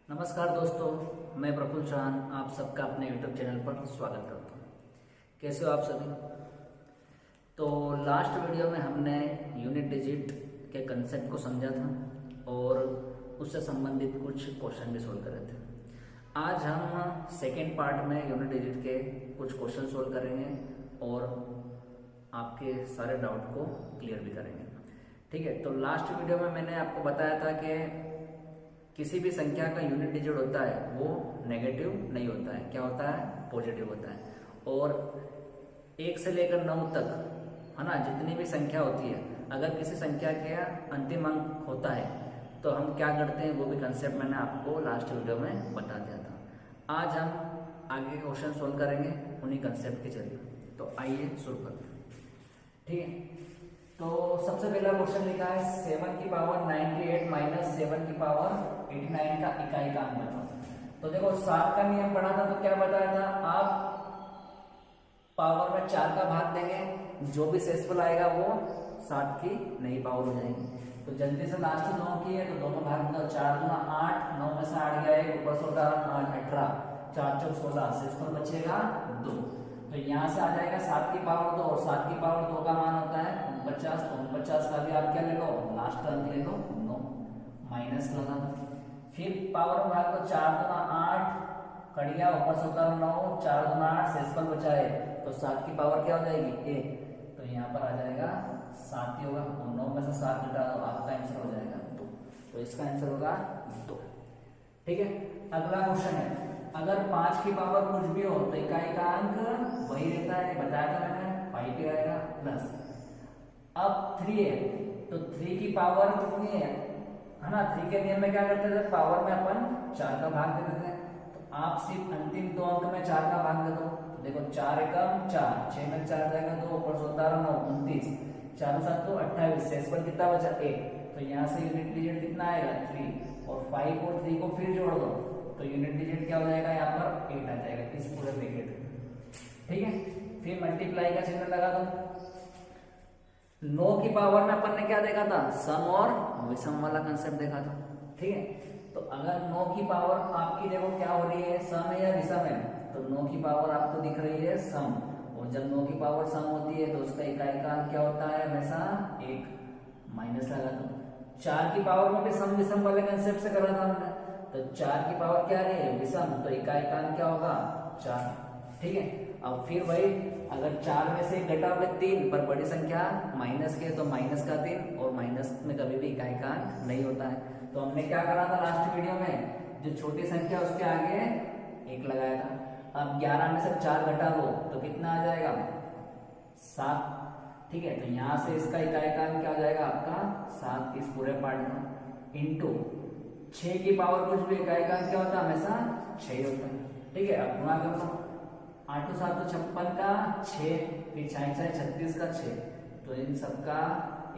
नमस्कार दोस्तों, मैं प्रफुल्ल चौहान आप सबका अपने YouTube चैनल पर स्वागत करता हूँ। कैसे हो आप सभी? तो लास्ट वीडियो में हमने यूनिट डिजिट के कंसेप्ट को समझा था और उससे संबंधित कुछ क्वेश्चन भी सोल्व कर रहे थे। आज हम सेकेंड पार्ट में यूनिट डिजिट के कुछ क्वेश्चन सोल्व करेंगे और आपके सारे डाउट को क्लियर भी करेंगे। ठीक है, तो लास्ट वीडियो में मैंने आपको बताया था कि किसी भी संख्या का यूनिट डिजिट होता है वो नेगेटिव नहीं होता है, क्या होता है? पॉजिटिव होता है। और 1 से लेकर 9 तक, है ना, जितनी भी संख्या होती है, अगर किसी संख्या के अंतिम अंक होता है तो हम क्या करते हैं, वो भी कंसेप्ट मैंने आपको लास्ट वीडियो में बता दिया था। आज हम आगे के क्वेश्चन सोल्व करेंगे उन्हीं कंसेप्ट के जरिए। तो आइए शुरू करते हैं। ठीक है, तो सबसे पहला क्वेश्चन लिखा है 7 की पावर 98 माइनस 7 की पावर 89 का इकाई का अंक बताओ। तो देखो 7 का नियम पढ़ा था तो क्या बताया था, आप पावर में 4 का भाग देंगे, जो भी शेषफल आएगा वो 7 की नई पावर हो जाएगी। तो जल्दी से लास्ट 9 की है तो दोनों भाग में 4 दूना 8, 9 में से 8 गया है, ऊपर से 8 18, 4 चौक 16, शेषफल बचेगा 2। तो यहाँ से आ जाएगा 7 की पावर 2 और 7 की पावर 2 का मान होता है 49। तो 49 का भी आप क्या ले लो, लास्ट अंक ले लो 9, माइनस लगा। फिर पावर भाग को 4 दूना 8, कड़िया ऊपर से होता है 9, 4 दूना 8, शेषफल बचा है तो 7 की पावर क्या हो जाएगी 1। तो यहाँ पर आ जाएगा 7 ही होगा और 9 में से 7 घटा तो आपका आंसर हो जाएगा 2। तो इसका आंसर होगा 2। ठीक है, अगला क्वेश्चन है, अगर 5 की पावर कुछ भी हो तो इकाई का अंक वही रहता है, बताया था मैंने, 5 ही आएगा प्लस। अब 3 है तो 3 की पावर कितनी है ना, 3 के नियम में क्या करते थे, पावर में अपन 4 का भाग दे देते हैं। तो आप सिर्फ अंतिम 2 अंक में 4 का भाग दे दो। देखो 4 एकम 4, 6 में 4 जाएगा 2, ऊपर 17 9 29, 4 7 तो 28, शेषफल कितना बचा 1। तो यहाँ से यूनिट डिजिट कितना आएगा 3, और 5 और 3 को फिर जोड़ दो तो यूनिट डिजिट क्या हो जाएगा, यहाँ पर 8 आ जाएगा इस पूरे ब्रैकेट में। ठीक है, फिर मल्टीप्लाई का चिन्ह लगा दो। 9 की पावर में अपन ने क्या देखा था, सम और विषम वाला कंसेप्ट देखा था। ठीक है, तो अगर 9 की पावर आपकी देखो क्या हो रही है, सम है या विषम है, तो 9 की पावर आपको दिख रही है सम, और जब 9 की पावर सम होती है तो उसका इकाई का अंक क्या होता है, हमेशा 1, माइनस लगा दो। 4 की पावर में भी सम विषम वाले कंसेप्ट से करा था हमने, तो 4 की पावर क्या रही है, विषम, तो इकाई का अंक क्या होगा 4। ठीक है, अब फिर वही, अगर 4 में से घटा हुआ 3 पर बड़ी संख्या माइनस के तो माइनस का 3, और माइनस में कभी भी इकाई का अंक नहीं होता है। तो हमने क्या करा था लास्ट वीडियो में, जो छोटी संख्या उसके आगे 1 लगाया था। अब 11 में से 4 घटा दो तो कितना आ जाएगा 7। ठीक है, तो यहाँ से इसका इकाई का अंक क्या हो जाएगा आपका 7 इस पूरे पार्ट में, इंटू 6 की पावर कुछ भी इकाई का अंक क्या होता है, हमेशा 6 होता है। ठीक है, अब गुणा कर दो, 8 7 तो 56 का 6, फिर 6 6 36 का 6, तो इन सबका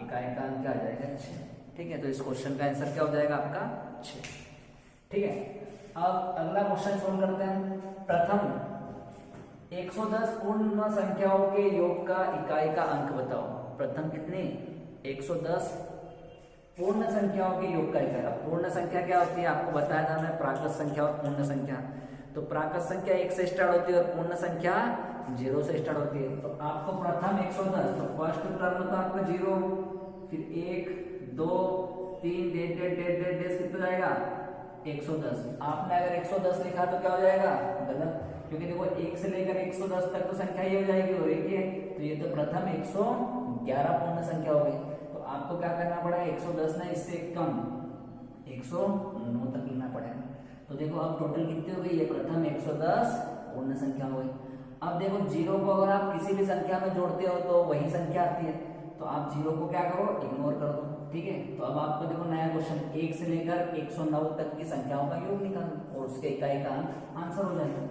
इकाई का अंक क्या आ जाएगा 6। ठीक है, तो इस क्वेश्चन का आंसर क्या हो जाएगा आपका 6। ठीक है, अब अगला क्वेश्चन सोल्व करते हैं। प्रथम 110 पूर्ण संख्याओं के योग का इकाई का अंक बताओ। प्रथम कितनी, 110 पूर्ण संख्याओं के योग का इकाई। पूर्ण संख्या क्या होती है आपको बताया था मैं, प्राकृत संख्या और पूर्ण संख्या। तो प्राकृत संख्या 1 से स्टार्ट होती है और पूर्ण संख्या 0 से स्टार्ट होती है। तो आपको प्रथम 110, तो फर्स्ट टर्म तो आपका 0, फिर 1 2 3 डेढ़ कितना जाएगा 110। आपने अगर 110 लिखा तो क्या हो जाएगा गलत, क्योंकि देखो 1 से लेकर 110 तक तो संख्या ये हो जाएगी और एक है, तो ये तो प्रथम 111 पूर्ण संख्या हो गई। तो आपको क्या करना पड़ेगा, 110 ना इससे कम 109 तक लेना पड़ेगा। तो देखो अब टोटल कितनी हो गई, ये प्रथम 110 पूर्ण संख्या हो गई। अब देखो 0 को अगर आप किसी भी संख्या में जोड़ते हो तो वही संख्या आती है, तो आप 0 को क्या करो, इग्नोर कर दो। ठीक है, तो अब आपको देखो नया क्वेश्चन, 1 से लेकर 109 तक की संख्याओं का योग निकालना और उसके इकाई का अंक आंसर हो जाएगा।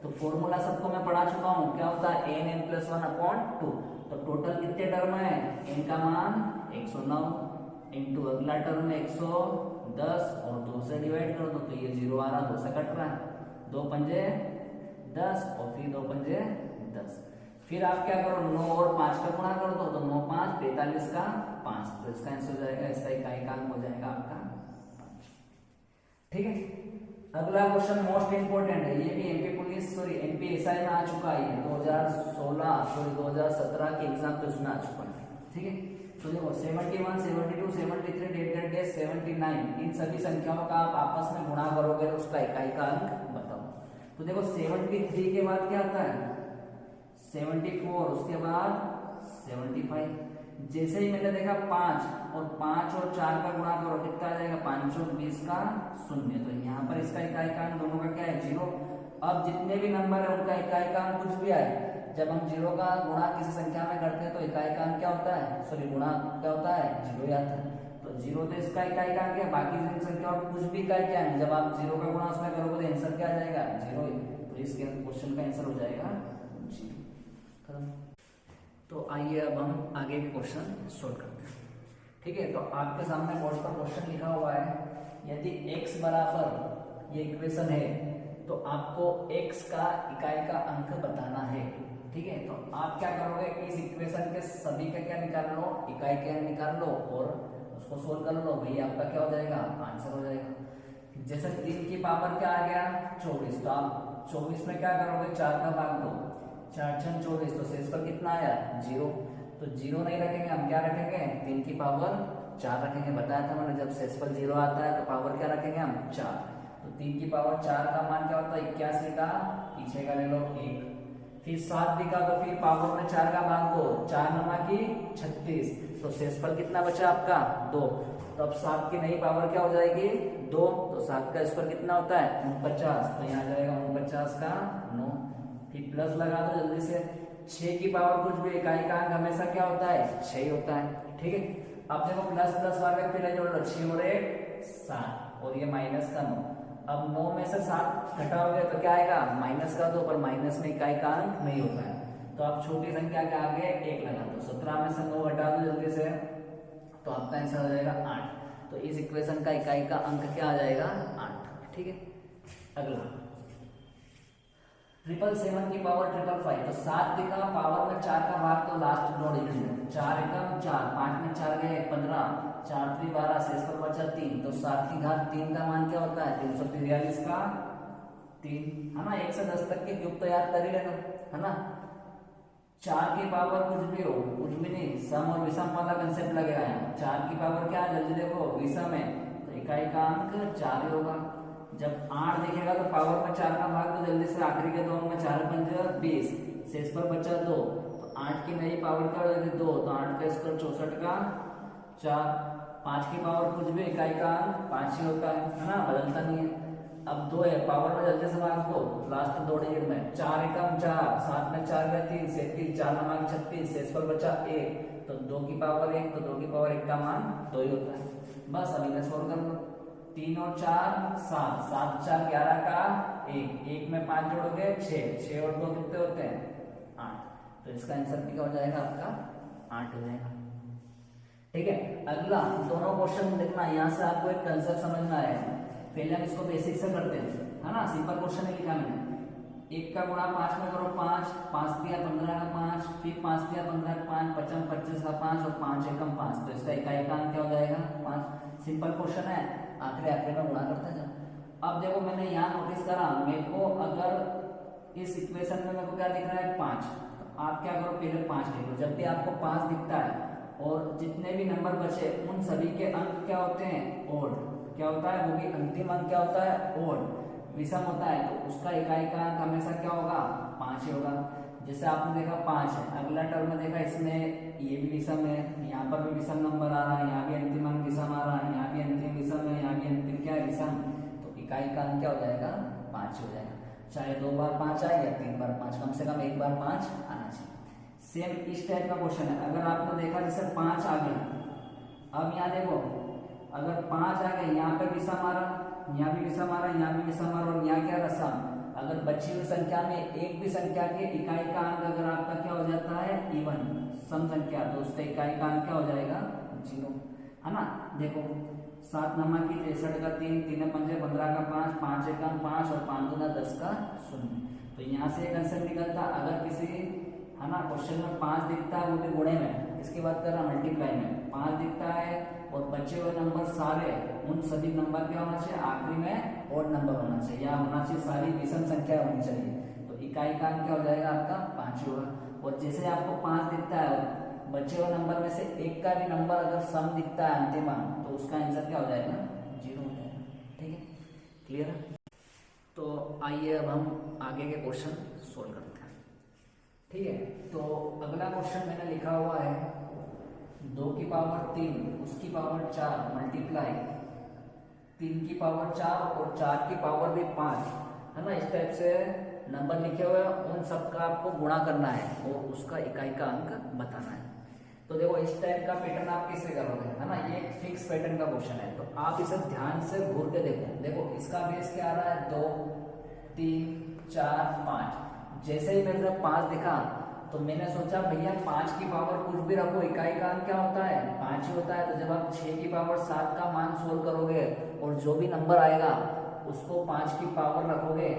तो फॉर्मूला सबको मैं पढ़ा चुका हूँ, क्या होता है n+1/2। तो टोटल कितने टर्म है, n का मान 109 इंटू अगला टर्म में 110 और 2 से डिवाइड कर दो तो ये 0 आ रहा, 2 से कट रहा है, 2 पंजे 10 और फिर 2 पंजे 10। फिर आप क्या करो, 9 और 5 का गुणा कर दो तो 9 5 45 का 5, तो इसका आंसर हो जाएगा, इसका इकाई का अंक हो जाएगा आपका 5। ठीक है, अगला क्वेश्चन मोस्ट इंपोर्टेंट है, ये भी MP police sorry MP SI में आ चुका है, 2017 के एग्जाम तो उसमें आ चुका है। ठीक है, तो देखो 71, 72, 73, डेट 79, इन सभी संख्याओं का आप आपस में गुणा करोगे तो उसका इकाई का अंक बताओ। तो देखो 73 के बाद क्या आता है 74, उसके बाद 75। जैसे ही मैंने देखा 5 और 4 का गुणा करो कितना आ जाएगा 5 और 20 का 0, तो यहाँ पर इसका इकाई का अंक दोनों का क्या है 0। अब जितने भी नंबर है उनका इकाई का अंक कुछ भी आए, जब हम 0 का गुणा किसी संख्या में करते हैं तो इकाई का अंक क्या होता है सॉरी गुणा क्या होता है 0 ही आता है। तो 0 तो इसका इकाई का अंक है, बाकी जिन संख्याओं में कुछ भी इकाई क्या है, जब आप 0 का गुणा उसमें करोगे तो आंसर क्या आ जाएगा 0 ही। तो इसके क्वेश्चन का आंसर हो जाएगा 0। तो आइए अब हम आगे के क्वेश्चन सोल्व करते हैं। ठीक है, तो आपके सामने बोर्ड पर क्वेश्चन लिखा हुआ है, यदि x बराबर ये इक्वेशन है तो आपको x का इकाई का अंक बताना है। ठीक है, तो आप क्या करोगे इस इक्वेशन के सभी का क्या निकाल लो इकाई का निकाल लो और उसको सोल्व कर लो, वही आपका क्या हो जाएगा आंसर हो जाएगा। जैसे 3 की पावर क्या आ गया 24, तो आप 24 में क्या करोगे 4 का भाग दो, 4 6 24, तो शेष पर कितना आया 0। तो 0 नहीं रखेंगे हम, क्या रखेंगे 3 की पावर 4 रखेंगे। बताया था मैंने जब शेष पर 0 आता है तो पावर क्या रखेंगे हम 4। तो 3 की पावर 4 का मान क्या होता है 81 का, पीछे का ले लो 1। फिर 7 दिखा तो फिर पावर में 4 का भाग दो, 4 नमा की 36, तो शेष पर कितना बचा आपका 2। तो अब 7 की नई पावर क्या हो जाएगी 2, तो 7 का स्क्वायर कितना होता है 49, तो यहाँ जाएगा 49 का 9। फिर प्लस लगा दो जल्दी से, 6 की पावर कुछ भी इकाई का अंक हमेशा क्या होता है 6 ही होता है। ठीक है, अब देखो प्लस प्लस वाले पहले जोड़ लो 6 और 1 7 और ये माइनस का 9। अब 9 में से 7 घटाओगे तो क्या आएगा माइनस का 2, पर माइनस में इकाई का अंक नहीं होता है, तो आप छोटी संख्या के आगे 1 लगा दो। 17 में से 9 घटा दो जल्दी से, तो आपका आंसर हो जाएगा 8। तो इस इक्वेशन का इकाई का अंक क्या आ जाएगा 8। ठीक है, अगला 777 की पावर 555, तो 7 दिखा पावर में 4 का भाग तो लास्ट 2 डिजिट में 4 एकम 4, 5 में 4 गए 15, 4 3 12, शेष पर बचा 3, तो 7 की घात 3 का मान क्या होता है 343 का 3, है ना। 1 से 10 तक के क्यूब तो याद कर ही लेना, है ना। 4 की पावर कुछ भी हो कुछ भी नहीं, सम और विषम वाला कंसेप्ट लगेगा यहाँ। 4 की पावर क्या है जल्दी देखो विषम है, तो इकाई का अंक 4 ही होगा। जब 8 दिखेगा तो पावर में 4 का भाग तो जल्दी से आखिरी के 2 में 4 5 20, शेष पर बचा 2, तो 8 की नई पावर क्या हो जाएगी 2, तो 8 का स्क्वायर 64 का 4। 5 की पावर कुछ भी इकाई का अंक 5 ही होता है ना, बदलता नहीं है। अब 2 है पावर में जल्दी से भाग दो लास्ट 2 डिजिट में, 4 एकम 4, 7 में 4 गए 3, 37, 4 नमा 36, शेष पर बचा 1, तो 2 की पावर 1, तो 2 की पावर 1 का मान 2 ही होता है। बस अब इन्हें सोल्व कर लो, 3 और 4 7, 7 4 11 का 1, 1 में 5 जोड़ोगे 6, 6 और 2 कितने होते हैं 8, तो इसका आंसर क्या हो जाएगा आपका 8 हो जाएगा। ठीक है, अगला दोनों क्वेश्चन देखना, यहाँ से आपको एक कंसेप्ट समझना है। पहले हम इसको बेसिक से करते हैं, है ना। सिंपल क्वेश्चन है लिखा मैंने, 1 का गुणा 5 में करो 5, 5 दिया 15 का 5, फिर 5 दिया 15 का 5, 55 25 का 5 और 5 एकम 5, तो इसका इकाई का अंक क्या हो जाएगा 5। सिंपल क्वेश्चन है, आखिरी में गुणा करते हैं। अब देखो मैंने यहाँ नोटिस करा, मेरे को अगर इस इक्वेशन में मेरे को क्या दिख रहा है 5, तो आप क्या करो पहले 5 लिख लो। जब भी आपको 5 दिखता है और जितने भी नंबर बचे उन सभी के अंक क्या होते हैं ओड, क्या होता है वो भी अंतिम अंक क्या होता है ओड, विषम होता है, तो उसका इकाई का अंक हमेशा क्या होगा 5 ही होगा। जैसे आपने देखा 5 है, अगला टर्म में देखा इसमें ये भी विषम है, यहाँ पर भी विषम नंबर आ रहा है, यहाँ भी अंतिम अंक विषम आ रहा है, यहाँ भी अंतिम विषम है, यहाँ भी अंतिम क्या है विषम, तो इकाई का अंक क्या हो जाएगा 5 हो जाएगा। चाहे 2 बार 5 आए या 3 बार 5, कम से कम 1 बार 5 आना चाहिए। सेम इस टाइप का क्वेश्चन है, अगर आपने देखा जैसे 5 आ गया, अब यहाँ देखो अगर 5 आ गए, यहाँ पे विषम आ रहा, यहाँ भी विषम आ रहा, यहाँ भी विषम आ रहा और यहाँ क्या रसम। अगर बची हुई संख्या में एक भी संख्या के इकाई का अंक अगर आपका क्या हो जाता है इवन सम संख्या, तो उसका इकाई का अंक क्या हो जाएगा 0, है ना। देखो 7 नमा की 63 का 3, 3 पंजे 15 का 5, 5 एकम 5 और 5 दूना 10 का 0। तो यहाँ से एक आंसर निकलता, अगर किसी है ना क्वेश्चन में 5 दिखता है वो भी गुणे में, इसकी बात कर रहा मल्टीप्लाई में 5 दिखता है और बचे हुए नंबर सारे उन सभी नंबर क्या होना चाहिए, आखिरी में ओड नंबर होना चाहिए, या होना चाहिए सारी विषम संख्या होनी चाहिए। तो इकाई का अंक क्या हो जाएगा आपका 5 होगा। और जैसे आपको 5 दिखता है, बचे हुए नंबर में से एक का भी नंबर अगर सम दिखता है अंतिम अंक, तो उसका आंसर क्या हो जाएगा, 0 हो जाएगा। ठीक है, क्लियर है। तो आइए अब हम आगे के क्वेश्चन सोल्व करते हैं। ठीक है, तो अगला क्वेश्चन मैंने लिखा हुआ है 2 की पावर 3 उसकी पावर 4 मल्टीप्लाई 3 की पावर 4 और 4 की पावर भी 5, है ना। इस टाइप से नंबर लिखे हुए हैं, उन सबका आपको गुणा करना है और उसका इकाई का अंक बताना है। तो देखो इस टाइप का पैटर्न आप किससे करोगे, है ना, ये एक फिक्स पैटर्न का क्वेश्चन है। तो आप इसे ध्यान से घूर के देखो। देखो इसका बेस क्या आ रहा है, 2 3 4 5। जैसे ही मेरे 5 दिखा तो मैंने सोचा भैया 5 की पावर कुछ भी रखो, इकाई का अंक क्या होता है, 5 ही होता है। तो जब आप 6 की पावर 7 का मान सोल्व करोगे और जो भी नंबर आएगा उसको 5 की पावर रखोगे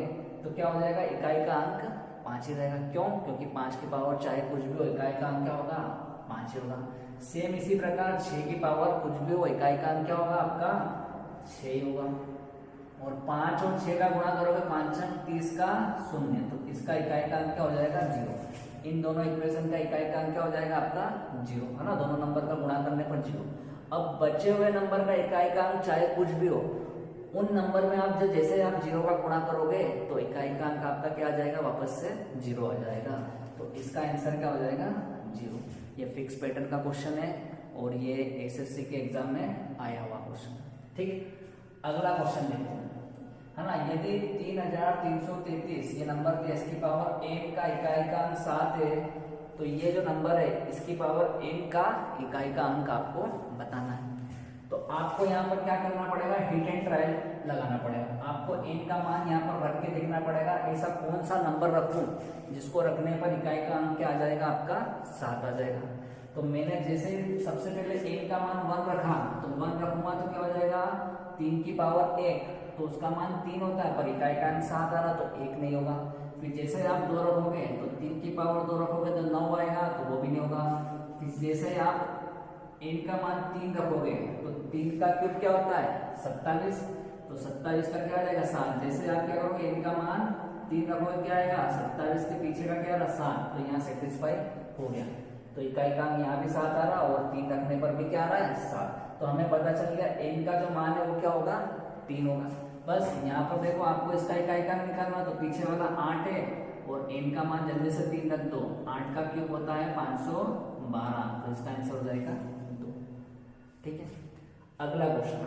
तो क्या हो जाएगा, इकाई का अंक 5 ही रहेगा। क्यों, क्योंकि 5 की पावर चाहे कुछ भी हो, इकाई का अंक क्या होगा, 5 ही होगा। सेम इसी प्रकार 6 की पावर कुछ भी हो, इकाई का अंक क्या होगा आपका 6 ही होगा। और 5 और 6 का गुणा करोगे 5 30 का 0, तो इसका इकाई का अंक क्या हो जाएगा 0। इन दोनों इक्वेशन का इकाई का अंक क्या हो जाएगा आपका 0, है ना, दोनों नंबर का गुणा करने पर 0। अब बचे हुए नंबर का इकाई का अंक चाहे कुछ भी हो, उन नंबर में आप जैसे आप 0 का गुणा करोगे तो इकाई का अंक आपका क्या आ जाएगा, वापस से 0 आ जाएगा। तो इसका आंसर क्या हो जाएगा 0। ये फिक्स पैटर्न का क्वेश्चन है और ये एसएससी के एग्जाम में आया हुआ क्वेश्चन। ठीक है, अगला क्वेश्चन देखते हैं, है ना। यदि 3333 ये नंबर दिया, इसकी पावर 1 का इकाई का अंक 7 है, तो ये जो नंबर है इसकी पावर 1 का इकाई का अंक आपको बताना है। तो आपको यहाँ पर क्या करना पड़ेगा, हिट एंड ट्रायल लगाना पड़ेगा। आपको n का मान यहाँ पर रख के देखना पड़ेगा, ऐसा कौन सा नंबर रखूं जिसको रखने पर इकाई का अंक क्या आ जाएगा आपका 7 आ जाएगा। तो मैंने जैसे सबसे पहले n का मान 1 रखा, तो 1 रखूंगा तो क्या हो जाएगा 3 की पावर 1, तो उसका मान 3 होता है, पर इकाई का अंक 7 आ रहा तो 1 नहीं होगा। फिर जैसे आप 2 रखोगे तो 3 की पावर 2 रखोगे तो 9 आएगा, तो वो भी नहीं होगा। फिर जैसे आप n का मान 3 रखोगे तो 3 का क्यूब क्या होता है 27, तो 27 का क्या आ जाएगा 7। जैसे आप क्या करोगे n का मान 3 रखोगे क्या आएगा 27 के पीछे का क्या आ रहा 7, तो यहाँ सेटिस्फाई हो गया। तो इकाई का अंक यहाँ भी 7 आ रहा और 3 रखने पर भी क्या आ रहा है 7। तो हमें पता चल गया n का जो मान है वो क्या होगा 3 होगा। बस यहाँ पर देखो आपको इसका इकाई का अंक निकालना, तो पीछे वाला 8 है और n का मान जल्दी से 3 रख दो, 8 का क्यूब होता है 512, तो इसका आंसर हो जाएगा 2। ठीक है, अगला क्वेश्चन,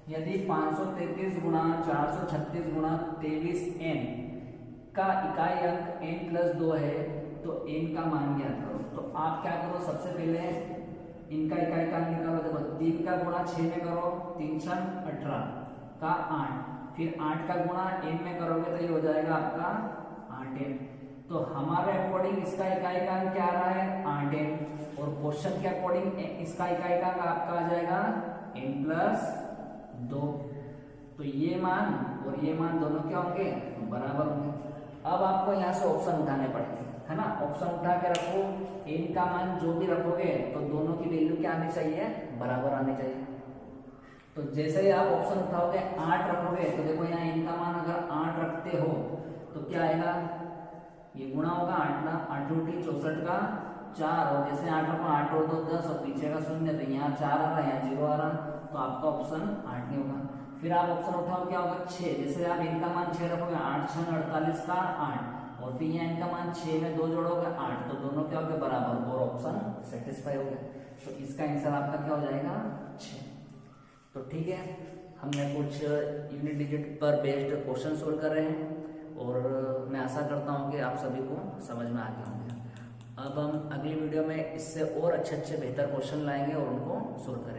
यदि 533 गुणा 436 गुणा 23n का इकाई अंक n प्लस 2 है, तो n का मान ज्ञात करो। तो आप क्या करो, सबसे पहले इनका इकाई का अंक निकालो। देखो 3 का गुणा 6 में करो, 3 6 18 का 8, फिर 8 का गुणा n में करोगे तो ये हो जाएगा आपका 8n। तो हमारे अकॉर्डिंग इसका इकाई का अंक क्या आ रहा है 8n, और क्वेश्चन के अकॉर्डिंग इसका इकाई का अंक आपका आ जाएगा n प्लस 2। तो ये मान और ये मान दोनों क्या होंगे बराबर होंगे। अब आपको यहाँ से ऑप्शन उठाने पड़ेंगे, है ना। ऑप्शन उठा के रखो, n का मान जो भी रखोगे तो दोनों की वैल्यू क्या आनी चाहिए, बराबर आनी चाहिए। तो जैसे ही आप ऑप्शन उठाओगे 8 रखोगे, तो देखो यहाँ n का मान अगर 8 रखते हो तो क्या आएगा, ये गुणा होगा 8 ना 8 उठी 64 का 4, और जैसे 8 रखो 8 और 2 10 और पीछे का 0, तो यहाँ 4 आ रहा है यहाँ 0 आ रहा, तो आपका ऑप्शन 8 नहीं होगा। फिर आप ऑप्शन उठाओ क्या होगा 6, जैसे आप n का मान 6 रखोगे 8 6 48 का 8, और फिर यहाँ n का मान 6 में 2 जोड़ोगे 8, तो दोनों क्या हो गए बराबर, और ऑप्शन सेटिस्फाई हो गया। तो इसका आंसर आपका क्या हो जाएगा 6। तो ठीक है, हमने कुछ यूनिट डिजिट पर बेस्ड क्वेश्चन सोल्व कर रहे हैं और मैं आशा करता हूँ कि आप सभी को समझ में आ गया होंगे। अब हम अगली वीडियो में इससे और अच्छे बेहतर क्वेश्चन लाएंगे और उनको सोल्व करेंगे।